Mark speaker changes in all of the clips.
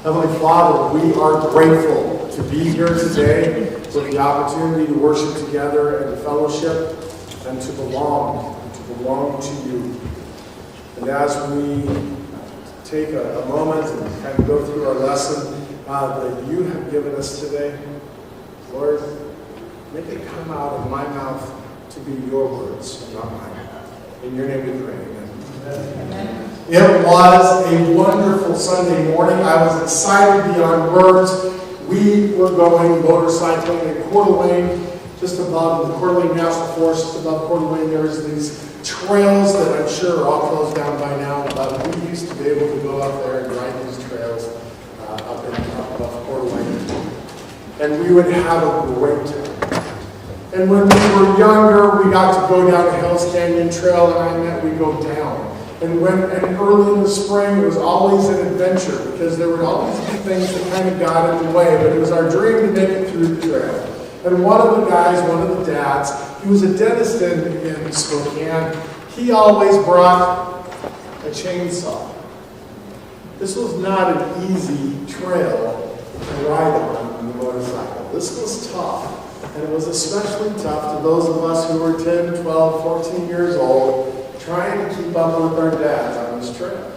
Speaker 1: Heavenly Father, we are grateful to be here today with the opportunity to worship together and to fellowship and to belong to you. And as we take a moment and kind of go through our lesson that you have given us today, Lord, make it come out of my mouth to be your words, not mine. In your name we pray. Amen. It was a wonderful Sunday morning. I was excited beyond words. We were going motorcycling in Coeur d'Alene, just above the Coeur d'Alene National Forest, just above Coeur d'Alene. There's these trails that I'm sure are all closed down by now, but we used to be able to go out there and ride these trails up above Coeur d'Alene. And we would have a great time. And when we were younger, we got to go down the Hell's Canyon Trail, and I meant we go down. And early in the spring, it was always an adventure because there would always be things that kind of got in the way, but it was our dream to make it through the trail. And one of the guys, one of the dads, he was a dentist in Spokane. He always brought a chainsaw. This was not an easy trail to ride on the motorcycle. This was tough. And it was especially tough to those of us who were 10, 12, 14 years old, trying to keep up with our dads on this trail.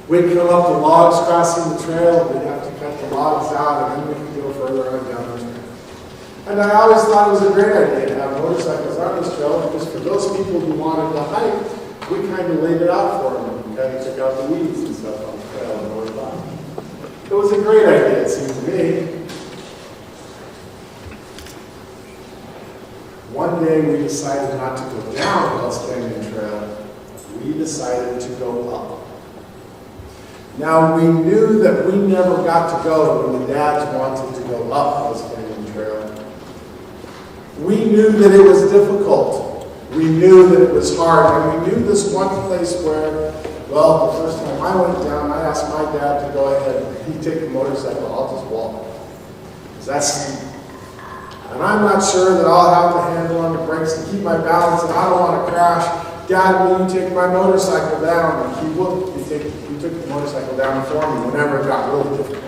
Speaker 1: We'd come up the logs crossing the trail, and we'd have to cut the logs out, and then we could go further on down the trail. And I always thought it was a great idea to have motorcycles on this trail, because for those people who wanted to hike, we kind of laid it out for them, and kind of took out the weeds and stuff on the trail and rode by. It was a great idea, it seemed to me. One day we decided not to go down Hell's Canyon Trail. We decided to go up. Now we knew that we never got to go when the dads wanted to go up Hell's Canyon Trail. We knew that it was difficult. We knew that it was hard. And we knew this one place where, well, the first time I went down, I asked my dad to go ahead. He'd take the motorcycle, I'll just walk. Because that's steep. And I'm not sure that I'll have the handle on the brakes to keep my balance, and I don't want to crash. Dad, will you take my motorcycle down? And he would. He took the motorcycle down for me whenever it got really difficult.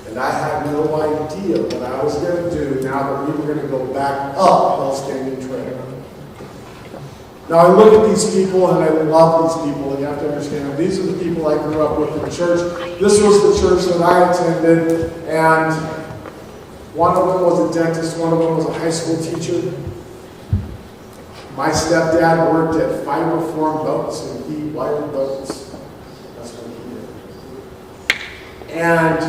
Speaker 1: And I had no idea what I was going to do now that we were going to go back up Hell's Canyon Trail. Now I look at these people and I love these people, and you have to understand, these are the people I grew up with in the church. This was the church that I attended, and one of them was a dentist, one of them was a high school teacher. My stepdad worked at fiberform boats, and he wired boats. That's what he did. And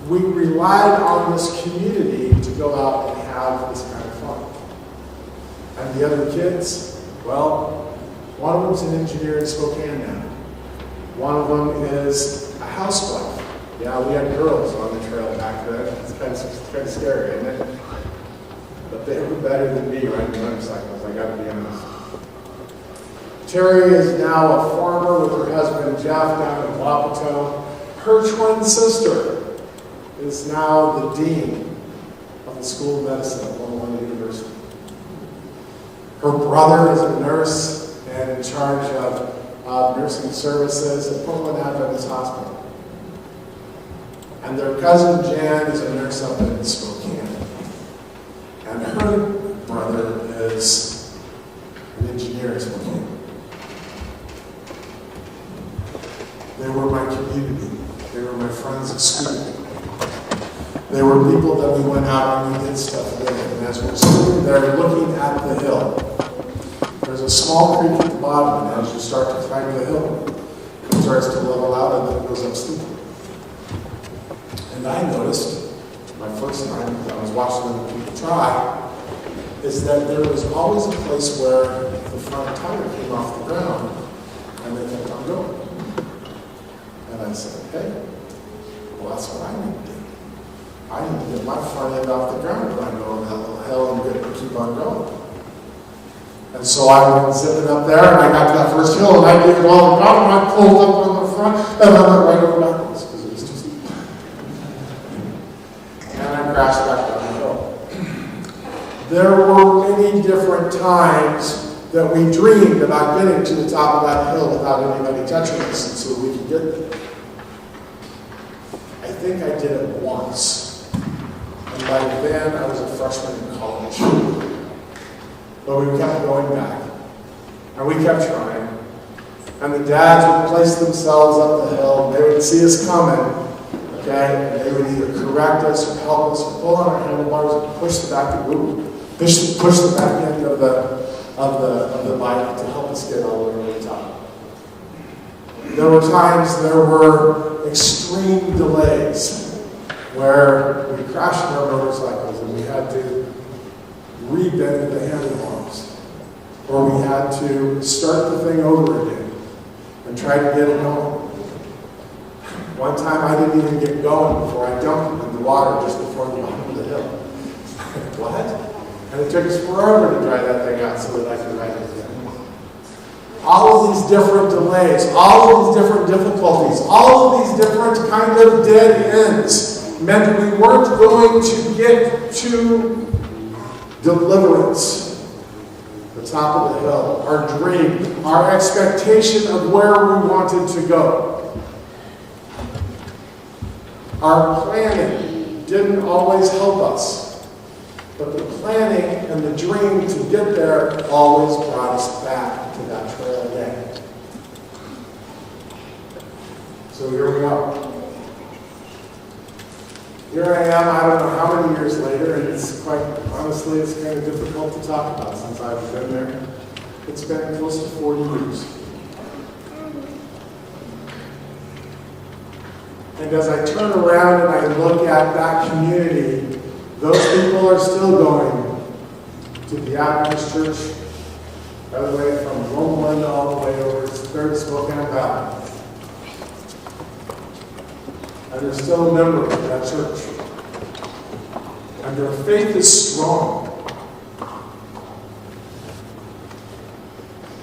Speaker 1: we relied on this community to go out and have this kind of fun. And the other kids, well, one of them's an engineer in Spokane now. One of them is a housewife. Yeah, we had girls on the trail back then. It's kind of scary, isn't it? But they were better than me riding motorcycles, I got to be honest. Terry is now a farmer with her husband Jeff down in Wapato. Her twin sister is now the dean of the School of Medicine at Loma University. Her brother is a nurse and in charge of nursing services at Portland Adventist Hospital. And their cousin Jan is a nurse up in Spokane. And her brother is an engineer in Spokane. They were my community. They were my friends at school. They were people that we went out and we did stuff with. And as we're sitting there looking at the hill, there's a small creek at the bottom, and as you start to climb the hill, it starts to level out and then it goes up steep. And I noticed, my first time I was watching them people try, is that there was always a place where the front tire came off the ground and they kept on going. And I said, hey, well, that's what I need to do. I need to get my front end off the ground when I go on that little hill and keep on going. And so I went zipping up there, and I got to that first hill, and I gave it all the power, and I pulled up on the front, and I went right over backwards, because it was too steep. And I crashed back down the hill. There were many different times that we dreamed about getting to the top of that hill without anybody touching us, and so we could get there. I think I did it once. And by then, I was a freshman in college. But we kept going back. And we kept trying. And the dads would place themselves up the hill, and they would see us coming, okay? And they would either correct us or help us or pull on our handlebars and push the back end of the bike to help us get all the way to the top. There were times there were extreme delays where we crashed our motorcycles and we had to rebend the handlebars, or we had to start the thing over again and try to get it going. One time I didn't even get going before I dumped it in the water just before the bottom of the hill. What? And it took us forever to dry that thing out so that I could ride it again. All of these different delays, all of these different difficulties, all of these different kind of dead ends meant we weren't going to get to deliverance, the top of the hill, our dream, our expectation of where we wanted to go. Our planning didn't always help us. But the planning and the dream to get there always brought us back to that trail again. So here we are. Here I am, I don't know how many years later, and it's quite, honestly, it's kind of difficult to talk about since I've been there. It's been close to 40 years. And as I turn around and I look at that community, those people are still going to the Adventist church, by the way, from Loma Linda all the way over to Third Spokane Valley. And they're still a member of that church. And their faith is strong.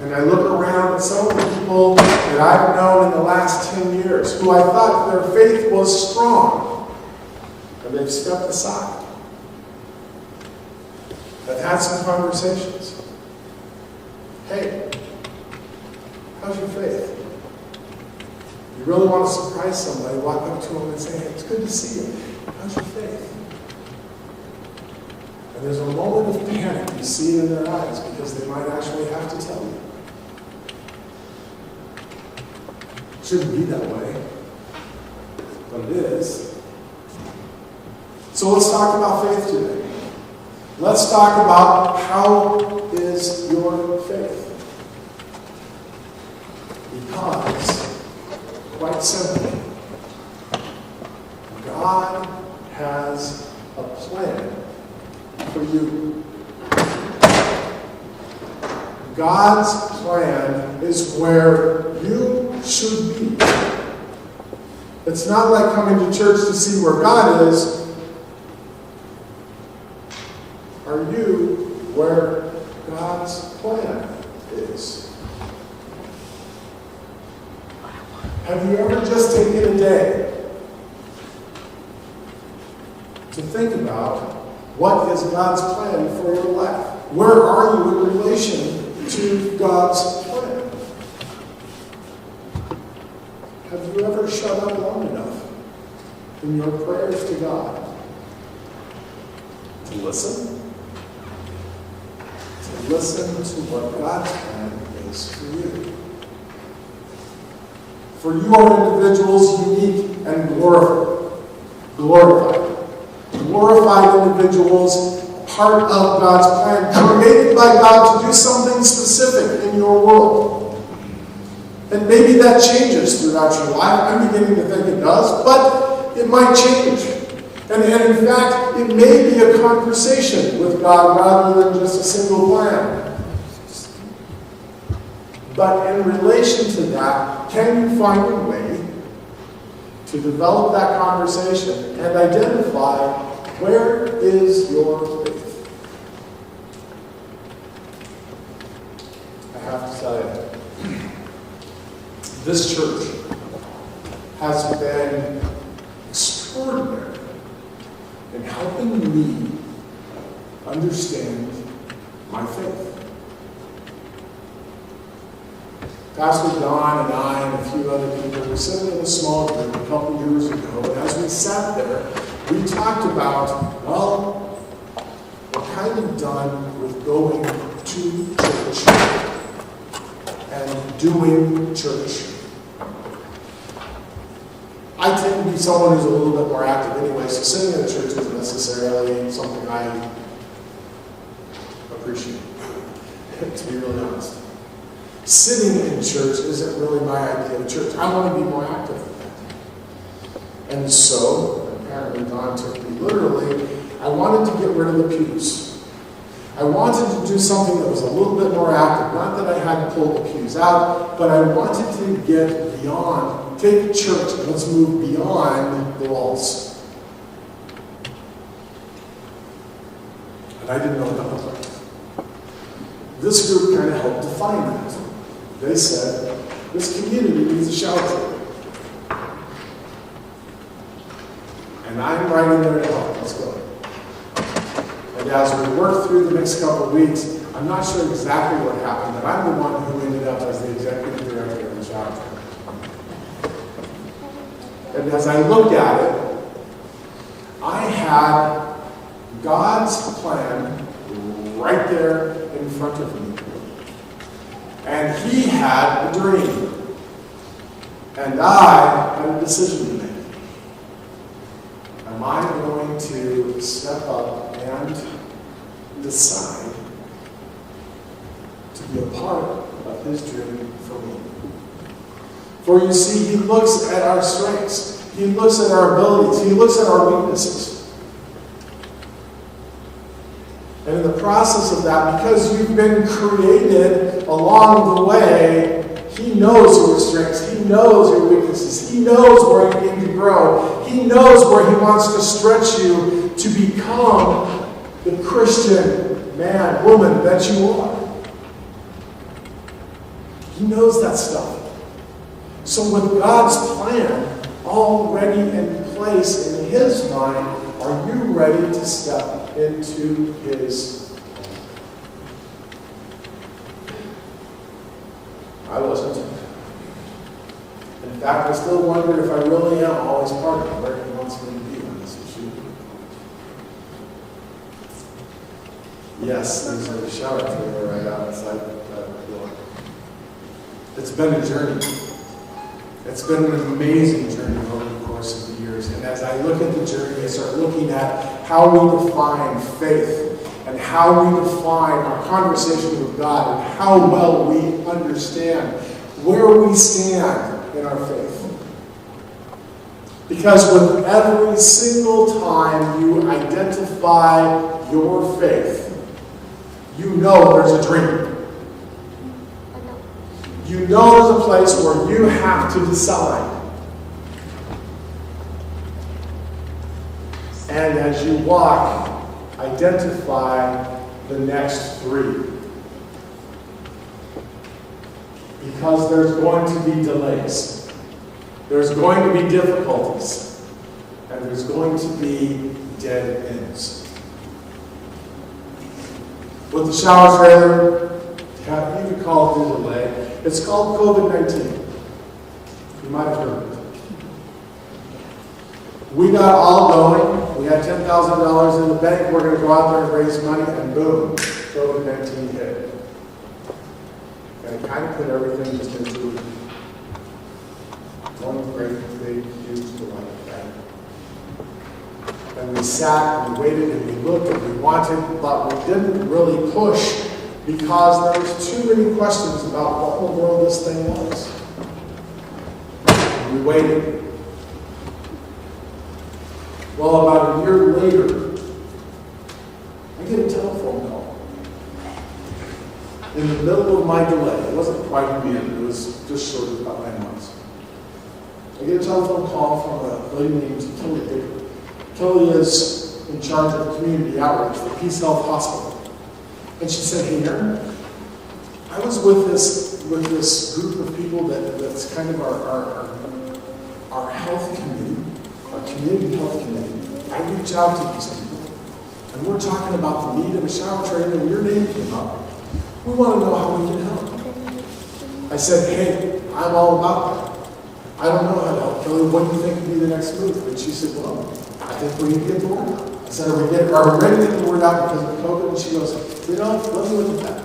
Speaker 1: And I look around at some of the people that I've known in the last 10 years who I thought their faith was strong, and they've stepped aside. I've had some conversations. Hey, how's your faith? You really want to surprise somebody, walk up to them and say, hey, it's good to see you. How's your faith? And there's a moment of panic. You see it in their eyes because they might actually have to tell you. It shouldn't be that way, but it is. So let's talk about faith today. Let's talk about how is your faith. Because, quite simply, God has a plan for you. God's plan is where you should be. It's not like coming to church to see where God is. Are you where God's plan is? Have you ever just taken a day to think about what is God's plan for your life? Where are you in relation to God's plan? Have you ever shut up long enough in your prayers to God to listen? To listen to what God's plan is for you. For you are individuals unique and glorified. Glorified individuals, part of God's plan, created by God to do something specific in your world. And maybe that changes throughout your life. I'm beginning to think it does, but it might change. And in fact, it may be a conversation with God rather than just a single plan. But in relation to that, can you find a way to develop that conversation and identify where is your faith? I have to tell you, this church has been extraordinary in helping me understand my faith. Pastor Don and I and a few other people were sitting in a small group a couple years ago, and as we sat there, we talked about, well, we're kind of done with going to church and doing church. I tend to be someone who's a little bit more active anyway, so sitting in a church isn't necessarily something I appreciate, to be really honest. Sitting in church isn't really my idea of church. I want to be more active than that. And so, apparently Don took me literally, I wanted to get rid of the pews. I wanted to do something that was a little bit more active. Not that I had to pull the pews out, but I wanted to get beyond, take church and let's move beyond the walls. And I didn't know what that was like. This group kind of helped define that. They said, this community needs a shelter. And I'm right in there to help. Let's go. And as we work through the next couple of weeks, I'm not sure exactly what happened, but I'm the one who ended up as the executive director of the shelter. And as I looked at it, I had God's plan right there in front of me. And he had a dream. And I had a decision to make. Am I going to step up and decide to be a part of his dream for me? For you see, he looks at our strengths. He looks at our abilities. He looks at our weaknesses. And in the process of that, because you've been created along the way, he knows your strengths. He knows your weaknesses. He knows where you need to grow. He knows where he wants to stretch you to become the Christian man, woman that you are. He knows that stuff. So with God's plan already in place in his mind, are you ready to step into his? I wasn't. In fact, I still wonder if I really am always part of where he wants me to be on this issue. Yes, there's a shower trailer right outside that door. It's been a journey. It's been an amazing journey over the course of the years. And as I look at the journey, I start looking at how we define faith and how we define our conversation with God and how well we understand where we stand in our faith. Because with every single time you identify your faith, you know there's a dream. You know there's a place where you have to decide. And as you walk, identify the next three. Because there's going to be delays. There's going to be difficulties. And there's going to be dead ends. With the shower trailer, you could call it a delay. It's called COVID-19. You might have heard of it. We got all going. We had $10,000 in the bank. We're going to go out there and raise money, and boom, COVID-19 hit. And it kind of put everything just into one great, big, huge delay. And we sat and we waited and we looked and we wanted, but we didn't really push because there was too many questions about what in the world this thing was. And we waited. Well, about a year later, I get a telephone call. In the middle of my delay, it wasn't quite a year, it was just short of about 9 months. I get a telephone call from a lady named Kelly Baker. Kelly is in charge of community outreach for Peace Health Hospital. And she said, hey, Aaron, I was with this group of people that's kind of our health community, our community health community. I reach out to these people, and we're talking about the need of a shower trailer, and your name came up. We want to know how we can help. I said, hey, I'm all about that. I don't know how to help. Kelly, what do you think would be the next move? And she said, well, I think we need to get the word out. I said, are we ready to get the word out because of COVID? And she goes, let me look at that.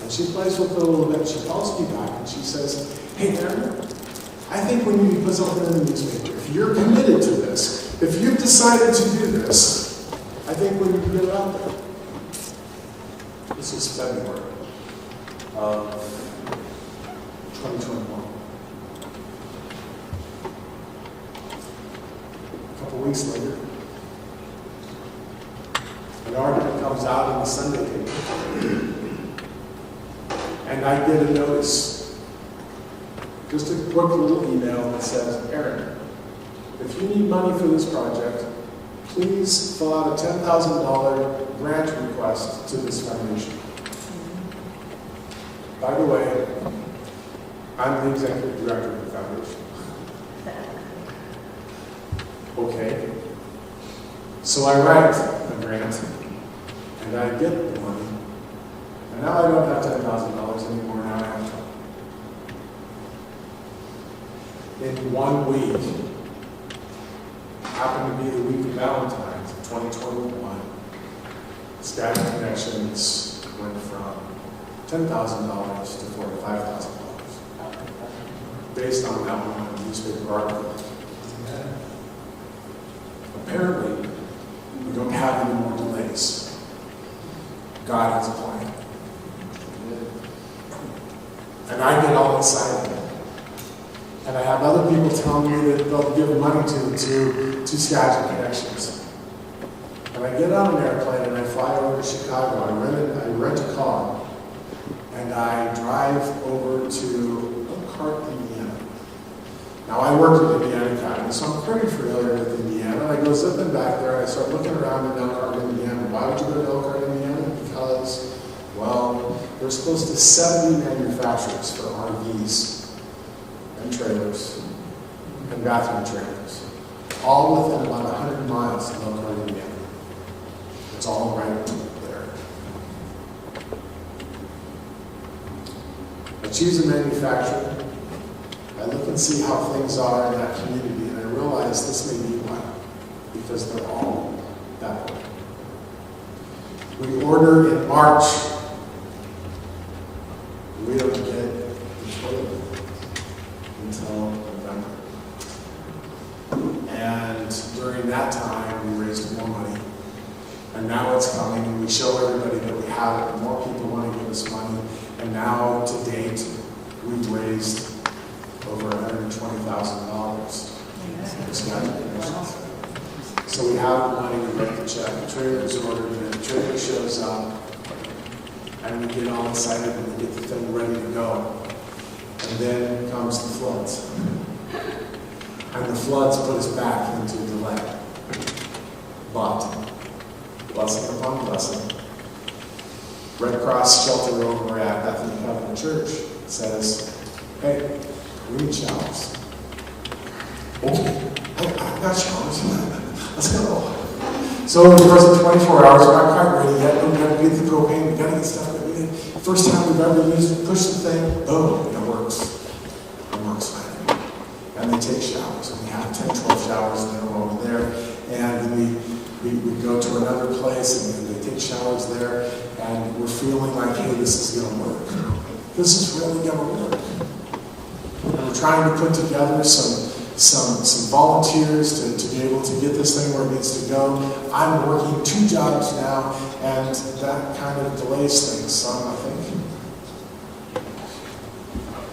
Speaker 1: And she plays with it a little bit. She calls me back and she says, hey, Vernon, I think we need to put something in the newspaper. If you're committed to this, if you've decided to do this, I think we need to get it out there. This was February of 2021. A couple weeks later, an article comes out in the Sunday paper, and I get a notice, just a quick little email that says, Aaron, if you need money for this project, please fill out a $10,000 grant request to this foundation. By the way, I'm the executive director of the foundation. Okay. So I write a grant, and I get the money, and now I don't have $10,000 anymore, now I have 20. In 1 week, happened to be the week of Valentine's, 2021, Sky Connections went from $10,000 to $45,000, based on that one newspaper article. Apparently, we don't have any more delays. God has a plan. And I get all excited. And I have other people telling me that they'll give money to Sky Connections. And I get on an airplane and I fly over to Chicago. I rent a car. And I drive over to Elkhart, Indiana. Now, I worked at Indiana County, so I'm pretty familiar with Indiana. And I go zipping back there, and I start looking around in Elkhart, Indiana. Why would you go to Elkhart, Indiana? Because, well, there's close to 70 manufacturers for RVs and trailers and bathroom trailers, all within about 100 miles of Elkhart, Indiana. It's all right there. I choose a manufacturer. I look and see how things are in that community, and I realize this may be why, because they're all that way. We order in March. We don't get the toilet until November. And during that time, we raised more money. And now it's coming, and we show everybody that we have it, and more people want to give us money. And now, to date, we've raised over $120,000. So we have the money to write the check. The trailer's ordered, and the trailer shows up, and we get all excited, and we get the thing ready to go. And then comes the floods. And the floods put us back into delay. But, blessing upon blessing, Red Cross shelter over at Bethany Covenant Church says, hey, we need showers. Okay, I've got showers. Let's go. So in the course of 24 hours, we're not quite ready yet. We got to get the propane. We got to get stuff that we did. First time we've ever used it, push the thing, boom, it works. It works fine. And they take showers. And we have 10, 12 showers in a row over there. And we go to another place and they take showers there. And we're feeling like, hey, this is going to work. This is really going to work. And we're trying to put together some volunteers to be able to get this thing where it needs to go. I'm working 2 jobs now, and that kind of delays things some, I think.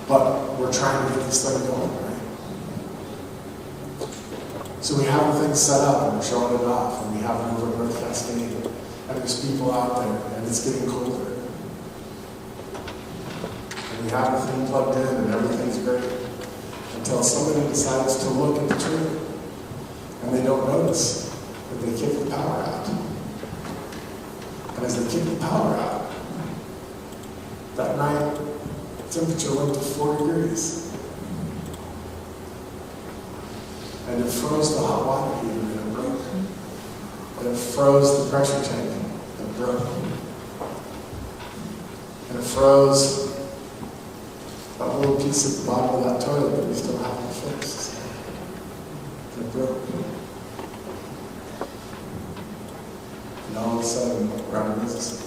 Speaker 1: But we're trying to get this thing going, right? So we have the thing set up, and we're showing it off, and we have it over at North Cascade, and there's people out there, and it's getting colder. And we have the thing plugged in, and everything's great. Until somebody decides to look at the tree, and they don't notice that they kick the power out. And as they kick the power out, that night, temperature went to 4 degrees. And it froze the hot water heater, and it broke. And it froze the pressure tank, and it broke. And it froze that little piece at the bottom of that toilet that we still haven't fixed. They're broke. And all of a sudden, we're out of business.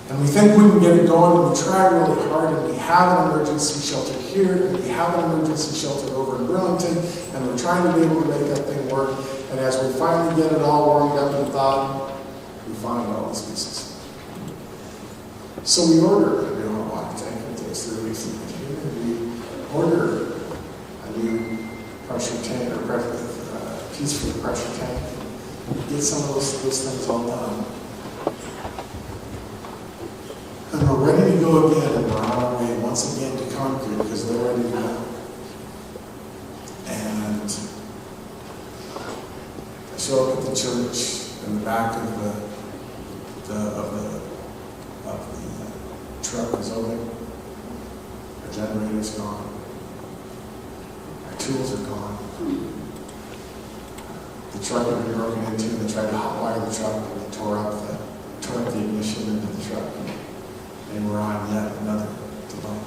Speaker 1: And we think we can get it going, and we try really hard, and we have an emergency shelter here, and we have an emergency shelter over in Burlington, and we're trying to be able to make that thing work. And as we finally get it all warmed up and thawed, we find all these pieces. So we order a new water tank. It takes 3 weeks to get here. We order a new pressure tank, or piece for the pressure tank. We get some of those things all done. And we're ready to go again, and we're on our way once again to Concord because they're ready to go. And I show up at the church, and the back of the truck is open. Our generator's gone. Our tools are gone. The truck had been broken into, and they tried to hotwire the truck, and they tore up the ignition into the truck. And we're on yet another delay.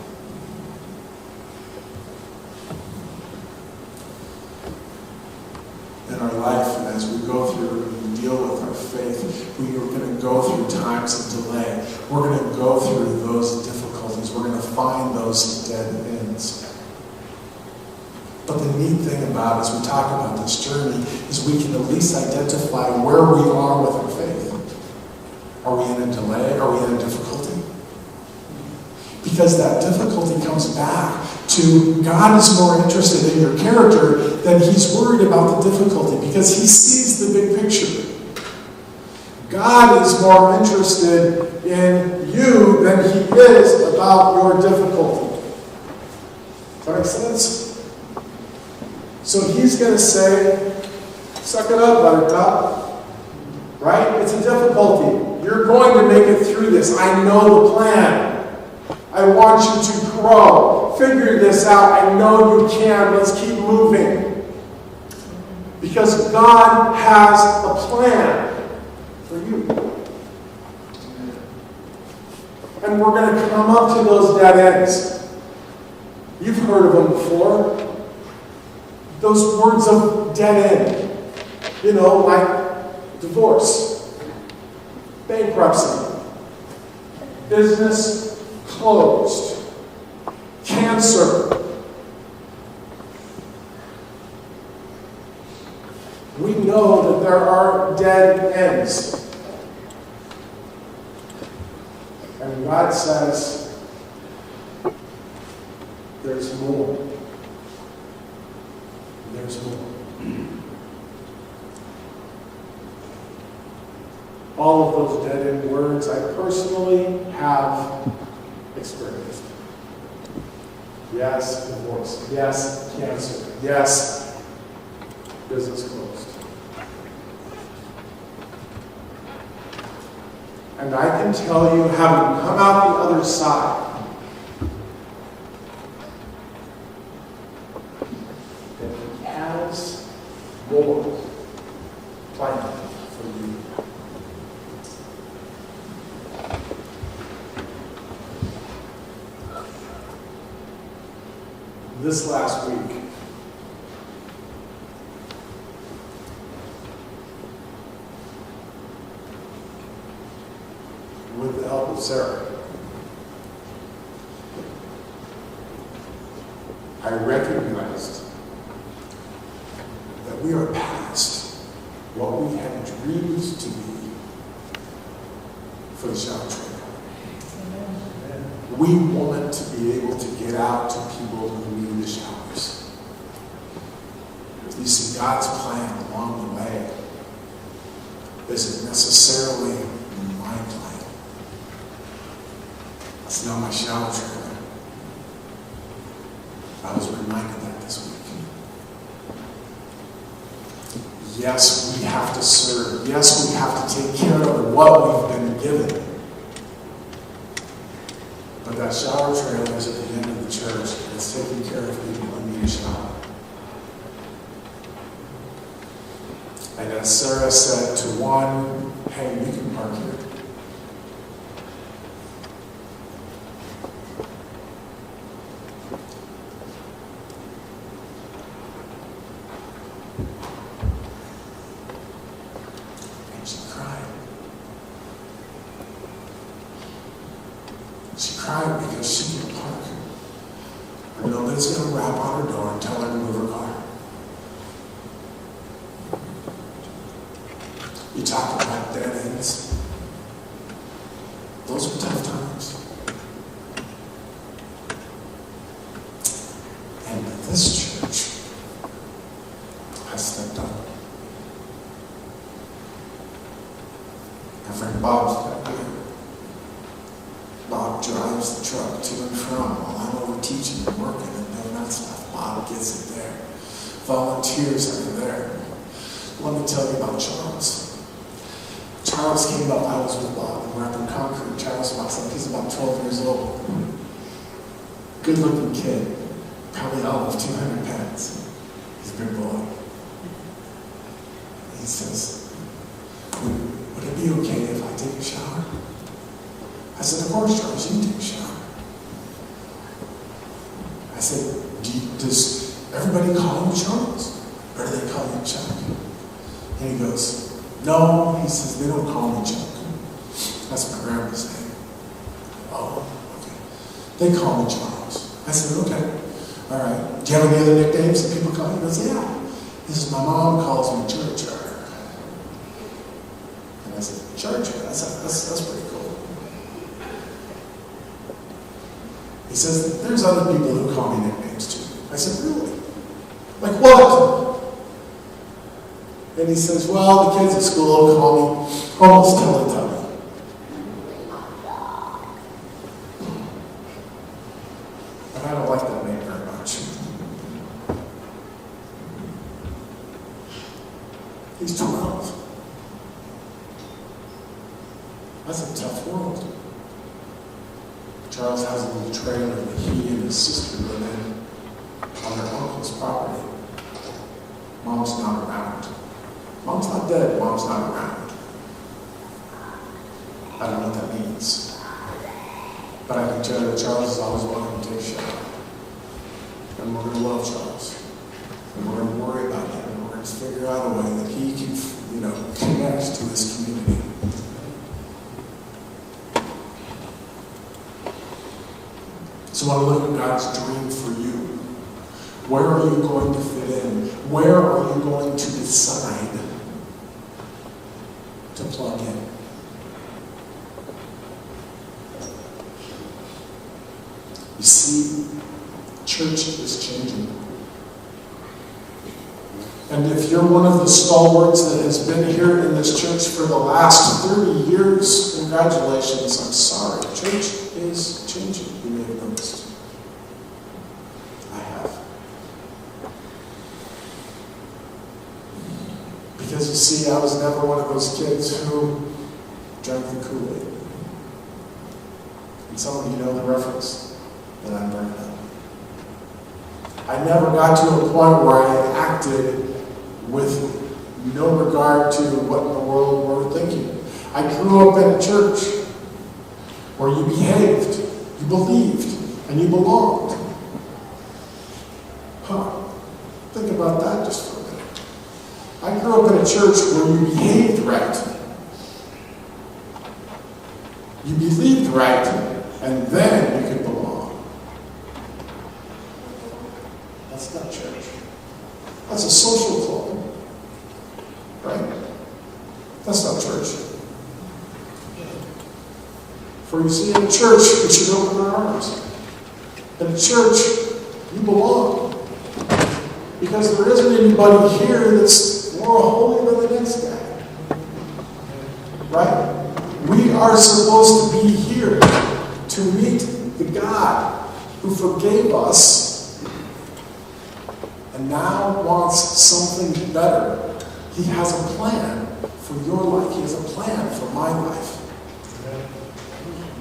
Speaker 1: In our life, and as we go through and deal with our faith, we are going to go through times of delay. We're going to go through those difficulties. We're going to find those dead ends. But the neat thing about it, as we talk about this journey, is we can at least identify where we are with our faith. Are we in a delay? Are we in a difficulty? Because that difficulty comes back to God is more interested in your character than he's worried about the difficulty, because he sees the big picture. God is more interested in you than he is about your difficulty. Does that make sense? So he's going to say, suck it up, Buttercup. Right? It's a difficulty. You're going to make it through this. I know the plan. I want you to grow. Figure this out. I know you can. Let's keep moving. Because God has a plan for you. And we're going to come up to those dead ends. You've heard of them before. Those words of dead end. You know, like divorce, bankruptcy, business closed, cancer. We know that there are dead ends. And God says, there's more. There's more. All of those dead end words I personally have experienced. Yes, divorce. Yes, cancer. Yes, business closed. And I can tell you, having come out the other side, that he has more planned for you. This last week, with the help of Sarah, I recognized that we are past what we had dreamed to be for the shower trail. We want to be able to get out to people who need the showers. You see, God's plan along the way isn't necessarily my plan. It's not my shower trailer. I was reminded that this week. Yes, we have to serve. Yes, we have to take care of what we've been given. But that shower trailer is at the end of the church. It's taking care of people who need a shower. And as Sarah said to one, hey, you can park here. crying because she can't park. Or nobody's going to rap on her door and tell her to move her car. You talk about dead ends. Those were tough times. And this church has stepped up. My friend Bob's back here. Bob drives the truck to and from while I'm over teaching and working and doing that stuff. Bob gets it there. Volunteers are there. Let me tell you about Charles. Charles came up, I was with Bob, and we're up in concrete. Charles walks up, he's about 12 years old. Good looking kid, probably all of 200 pounds. He's a big boy. He says, would it be okay if I take a shower? I said, of course, Charles, you can take a shower. I said, does everybody call him Charles? Or do they call him Chuck? And he goes, no, he says, they don't call me Chuck. That's my grandma's name. Oh, okay. They call me Charles. I said, okay. All right. Do you have any other nicknames that people call you? He goes, yeah. He says, my mom calls me Jar Jar. And I said, Jar Jar, that's pretty cool. He says, there's other people who call me nicknames too. I said, really? Like what? And he says, well, the kids at school will call me almost Teletubby. But I don't like that name very much. He's 12. That's a tough world. Charles has a little trailer that he and his sister live in on their uncle's property. Mom's not around. Mom's not dead, Mom's not around. I don't know what that means. But I can tell you that Charles is always wanting to take a shower. And we're going to love Charles. And we're going to worry about him. And we're going to figure out a way that he can, connect to this community. So I look at God's dream for you. Where are you going to fit in? Where are you going to decide to plug in? You see, church is changing. And if you're one of the stalwarts that has been here in this church for the last 30 years, congratulations, I'm sorry. Church is changing, you may have noticed. I have. Because you see, I was never one of those kids who drank the Kool-Aid. And some of you know the reference that I'm bringing up. I never got to a point where I acted with no regard to what in the world we're thinking. I grew up in a church where you behaved, you believed, and you belonged. Think about that just for a minute. I grew up in a church where you behaved right. You believed right, and then you could belong. That's not church. That's a social club. Right? That's not church. For you see, in a church, we should open our arms. In a church, you belong. Because there isn't anybody here that's more holy than the next guy. Right? We are supposed to be here to meet the God who forgave us and now wants something better. He has a plan for your life. He has a plan for my life.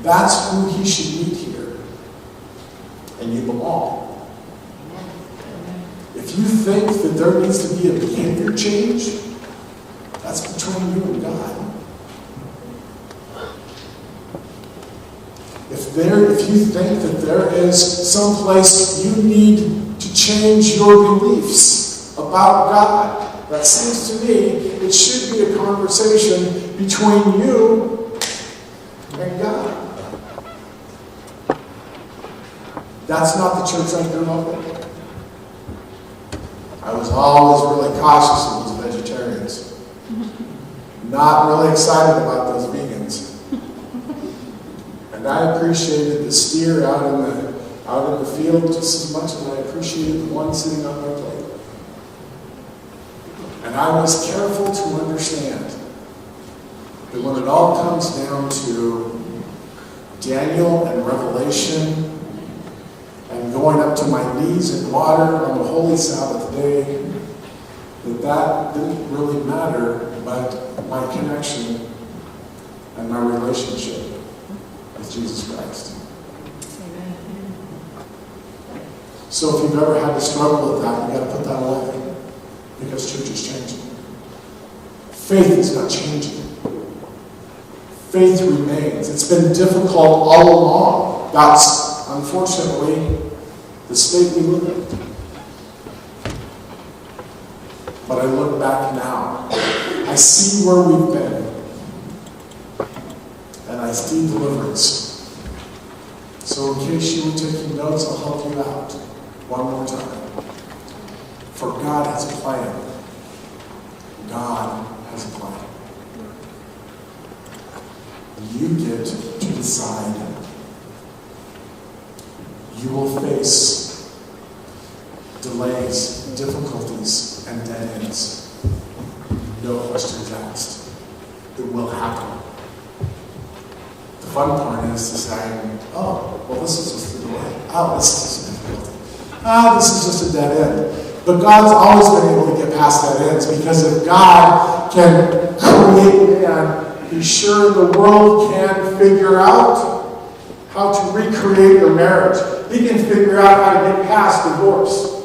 Speaker 1: That's who he should meet here. And you belong. If you think that there needs to be a behavior change, that's between you and God. If you think that there is some place you need to change your beliefs about God, that seems to me it should be a conversation between you and God. That's not the church I grew up in. I was always really cautious of those vegetarians. Not really excited about those vegans. And I appreciated the steer out in the field just as much as I appreciated the one sitting on my plate. And I was careful to understand that when it all comes down to Daniel and Revelation and going up to my knees in water on the holy Sabbath day, that didn't really matter, but my connection and my relationship with Jesus Christ.
Speaker 2: Amen.
Speaker 1: So if you've ever had to struggle with that, you've got to put that away, because church is changing. Faith is not changing. Faith remains. It's been difficult all along. That's, unfortunately, the state we live in. But I look back now. I see where we've been. And I see deliverance. So in case you were taking notes, I'll help you out one more time. For God has a plan. God has a plan. You get to decide. You will face delays, difficulties, and dead ends. No questions asked. It will happen. The fun part is to say, oh, well, this is just a delay. Oh, this is just a difficulty. This is just a dead end. But God's always been able to get past dead ends, because if God can create man, be sure the world can figure out how to recreate your marriage. He can figure out how to get past divorce.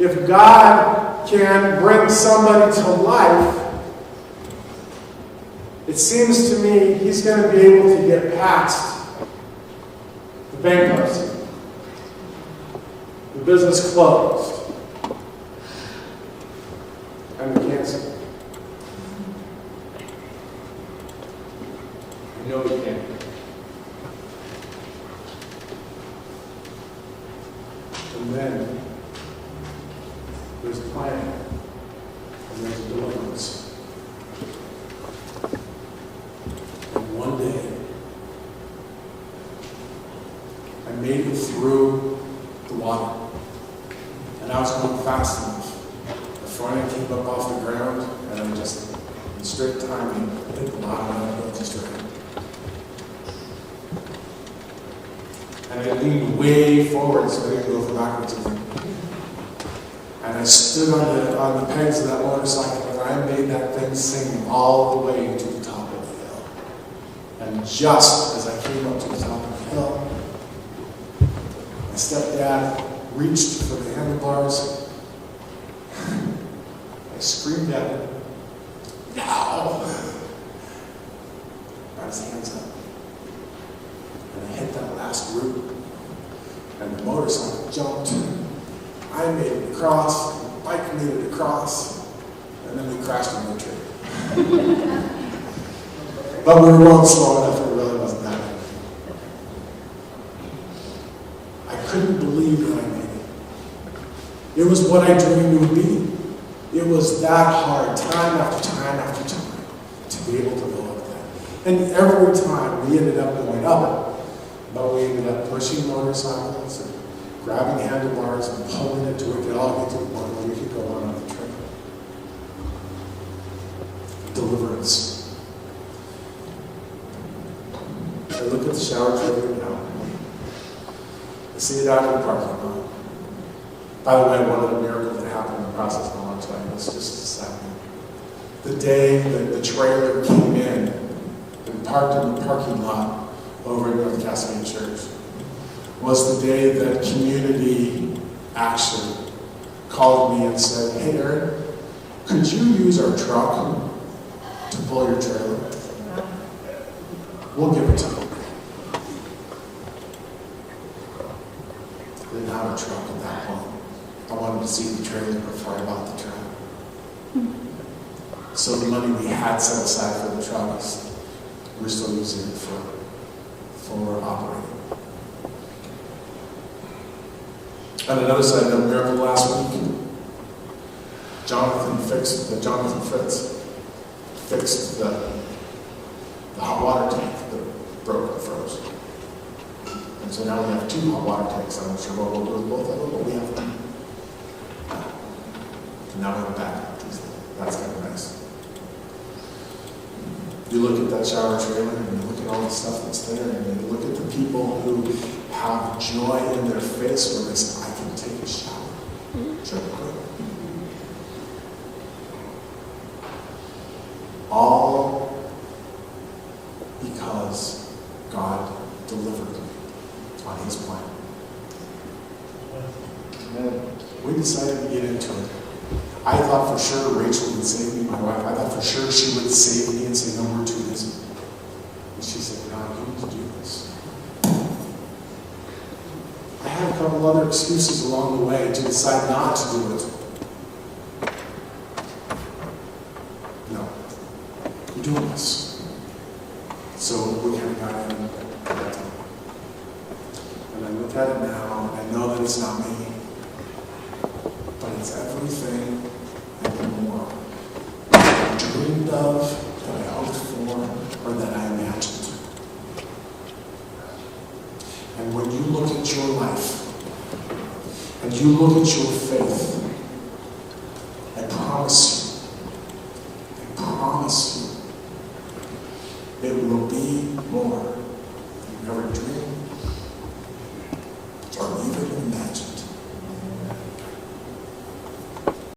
Speaker 1: If God can bring somebody to life, it seems to me He's going to be able to get past the bankruptcy, the business closed, and the cancer. I know He can. And then there's a plan, and there's a deliverance. And one day, I made it through the water, and I was going fast enough. The front end came up off the ground, and I just, in straight timing, hit the bottom, and I built just right. And I leaned way forward so I didn't go backwards again. And I stood on the pegs of that motorcycle, and I made that thing sing all the way to the top of the hill. And just as I came up to the top of the hill, my stepdad reached for the handlebars. I screamed at him, "No!" Got his hands up. And I hit that last root, and the motorcycle jumped. I made it across, the bike made it across, and then we crashed into a tree. But we were going slow enough, it really wasn't that bad. I couldn't believe that I made it. It was what I dreamed it would be. It was that hard, time after time after time, to be able to go up that. And every time we ended up going up it, but we ended up pushing motorcycles and grabbing handlebars and pulling it to it could all get to the point where we could go on the trail. Deliverance. I look at the shower trailer now. I see it out in the parking lot. By the way, one of the miracles that happened in the process I want to tell you was just a second. The day that the trailer came in and parked in the parking lot over at North Cascade Church was the day that Community Action called me and said, "Hey, Aaron, could you use our truck to pull your trailer? We'll give it to you." I didn't have a truck at that point. I wanted to see the trailer before I bought the truck. So the money we had set aside for the trucks, we're still using it for operating. And I noticed I had a miracle last week. Jonathan Fritz fixed the hot water tank that broke and froze. And so now we have 2 hot water tanks. I'm not sure what we'll do with both of them, but we have 2. And now we have a backup. That's kind of nice. You look at that shower trailer and you look at all the stuff that's there, and you look at the people who have joy in their face when they say, I can take a shower. Sure. All because God delivered on his plan. And we decided to get into it. I thought for sure Rachel would save me, my wife. I thought for sure she would save me and say, no, we're too busy. And she said, no, you need to do this. I had a couple other excuses along the way to decide not to do it. No, you're doing this. So we kind of got in at that time. And I look at it now, and I know that it's not me, but it's everything and more that I dreamed of, that I hoped for, or that I imagined. And when you look at your life, and you look at your faith,